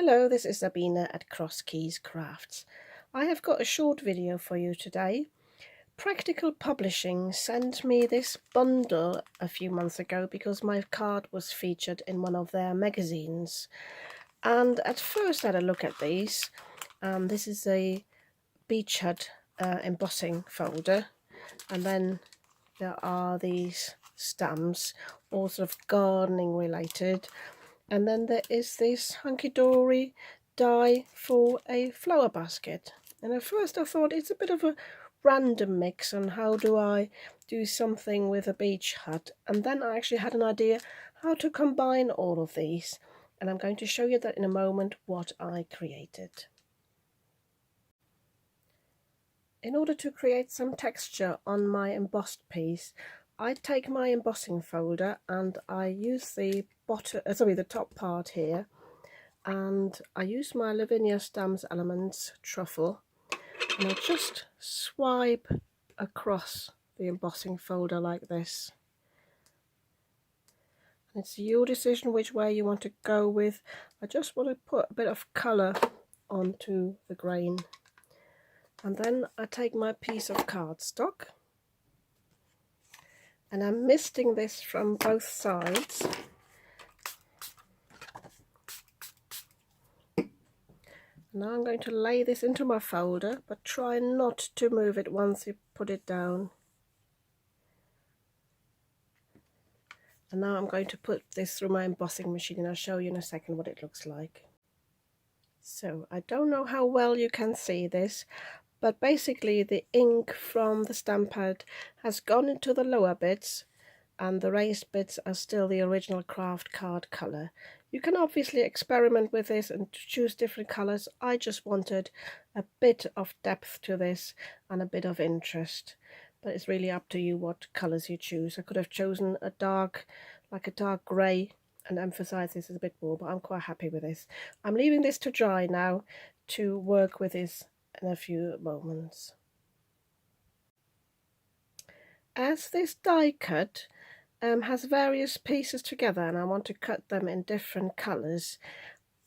Hello, this is Sabina at Cross Keys Crafts. I have got a short video for you today. Practical Publishing sent me this bundle a few months ago because my card was featured in one of their magazines. And at first I had a look at these. This is a beach hut embossing folder, and then there are these stamps, all sort of gardening related. And then there is this hunky-dory die for a flower basket. And at first I thought it's a bit of a random mix on how do I do something with a beach hut. And then I actually had an idea how to combine all of these. And I'm going to show you that in a moment what I created. In order to create some texture on my embossed piece, I take my embossing folder and I use the top part here, and I use my Lavinia Stamps Elements truffle, and I just swipe across the embossing folder like this. And it's your decision which way you want to go with. I just want to put a bit of colour onto the grain. And then I take my piece of cardstock and I'm misting this from both sides. Now I'm going to lay this into my folder, but try not to move it once you put it down. And now I'm going to put this through my embossing machine, and I'll show you in a second what it looks like. So I don't know how well you can see this, but basically the ink from the stamp pad has gone into the lower bits and the raised bits are still the original craft card colour. You can obviously experiment with this and choose different colours. I just wanted a bit of depth to this and a bit of interest, but it's really up to you what colours you choose. I could have chosen a dark grey and emphasise this a bit more, but I'm quite happy with this. I'm leaving this to dry now to work with this in a few moments. As this die cut has various pieces together and I want to cut them in different colours,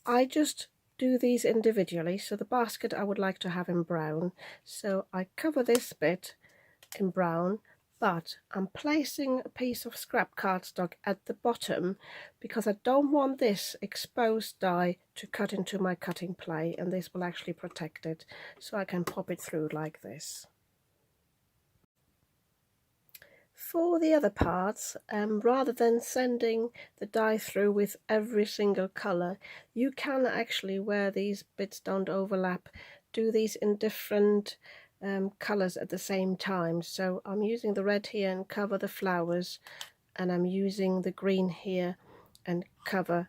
I just do these individually. So the basket I would like to have in brown, so I cover this bit in brown, but I'm placing a piece of scrap cardstock at the bottom because I don't want this exposed die to cut into my cutting plate, and this will actually protect it, so I can pop it through like this. For the other parts, rather than sending the die through with every single colour, you can actually, where these bits don't overlap, do these in different colours at the same time. So I'm using the red here and cover the flowers, and I'm using the green here and cover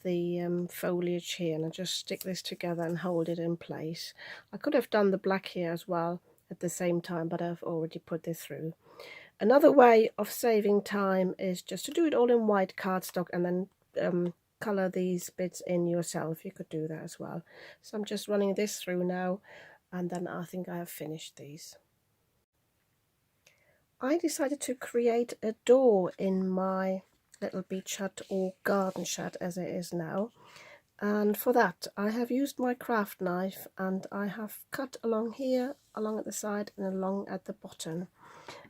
the foliage here, and I just stick this together and hold it in place. I could have done the black here as well at the same time, but I've already put this through. Another way of saving time is just to do it all in white cardstock and then colour these bits in yourself. You could do that as well. So I'm just running this through now, and then I think I have finished these. I decided to create a door in my little beach hut, or garden shed as it is now. And for that I have used my craft knife and I have cut along here, along at the side and along at the bottom.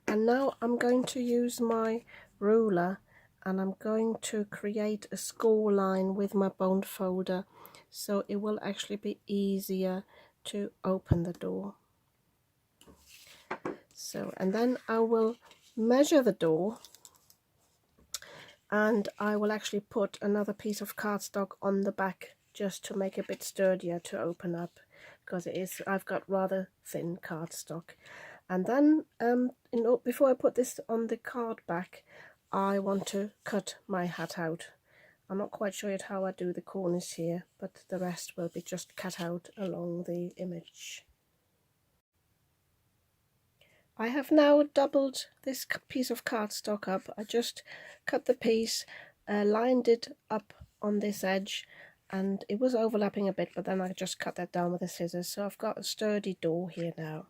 And now I'm going to use my ruler and I'm going to create a score line with my bone folder, so it will actually be easier to open the door. So, and then I will measure the door, and I will actually put another piece of cardstock on the back just to make it a bit sturdier to open up, because I've got rather thin cardstock. And then before I put this on the card back, I want to cut my hat out. I'm not quite sure yet how I do the corners here, but the rest will be just cut out along the image. I have now doubled this piece of cardstock up. I just cut the piece, lined it up on this edge, and it was overlapping a bit, but then I just cut that down with the scissors. So I've got a sturdy door here now.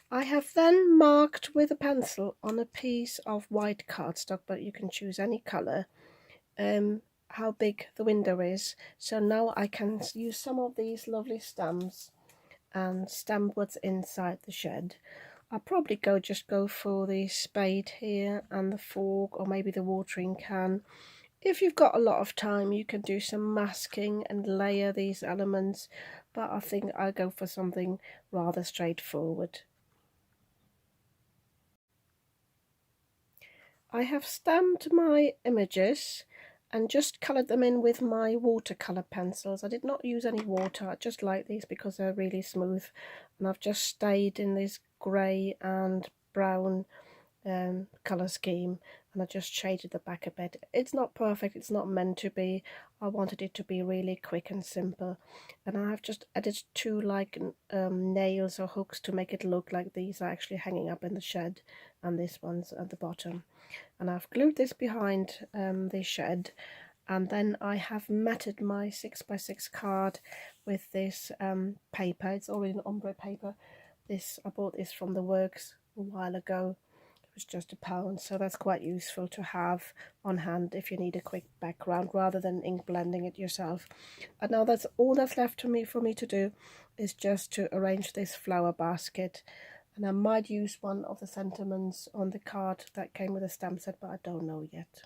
I have then marked with a pencil on a piece of white cardstock, but you can choose any colour, how big the window is, so now I can use some of these lovely stamps and stamp what's inside the shed. I'll probably just go for the spade here and the fork, or maybe the watering can. If you've got a lot of time, you can do some masking and layer these elements, but I think I'll go for something rather straightforward. I have stamped my images and just coloured them in with my watercolour pencils. I did not use any water, I just like these because they're really smooth, and I've just stayed in this grey and brown colour scheme, and I just shaded the back a bit. It's not perfect, it's not meant to be. I wanted it to be really quick and simple, and I've just added two like nails or hooks to make it look like these are actually hanging up in the shed, and this one's at the bottom. And I've glued this behind the shed, and then I have matted my 6x6 card with this paper. It's already an ombre paper. I bought this from the works a while ago. It was just £1, so that's quite useful to have on hand if you need a quick background rather than ink blending it yourself. And now that's all that's left for me to do, is just to arrange this flower basket. And I might use one of the sentiments on the card that came with a stamp set, but I don't know yet.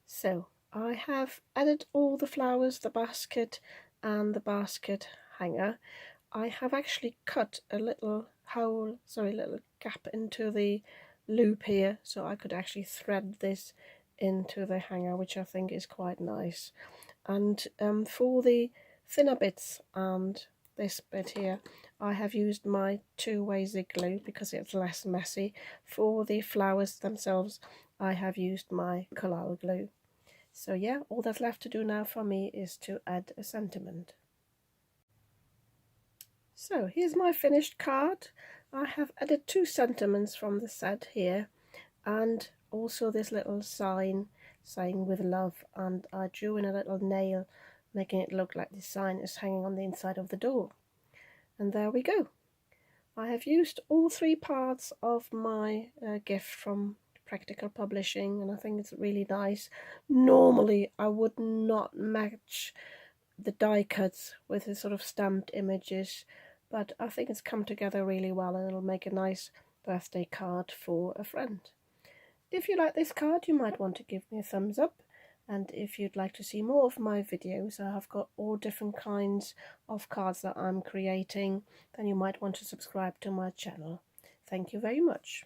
So I have added all the flowers, the basket and the basket hanger. I have actually cut a little little gap into the loop here, so I could actually thread this into the hanger, which I think is quite nice. And for the thinner bits and this bit here, I have used my two-way zig glue because it's less messy. For the flowers themselves, I have used my collage glue. So yeah, all that's left to do now for me is to add a sentiment. So here's my finished card. I have added two sentiments from the set here, and also this little sign saying with love, and I drew in a little nail making it look like the sign is hanging on the inside of the door. And there we go. I have used all three parts of my gift from Practical Publishing, and I think it's really nice. Normally I would not match the die cuts with the sort of stamped images, but I think it's come together really well, and it'll make a nice birthday card for a friend. If you like this card, you might want to give me a thumbs up, and if you'd like to see more of my videos, I have got all different kinds of cards that I'm creating, then you might want to subscribe to my channel. Thank you very much.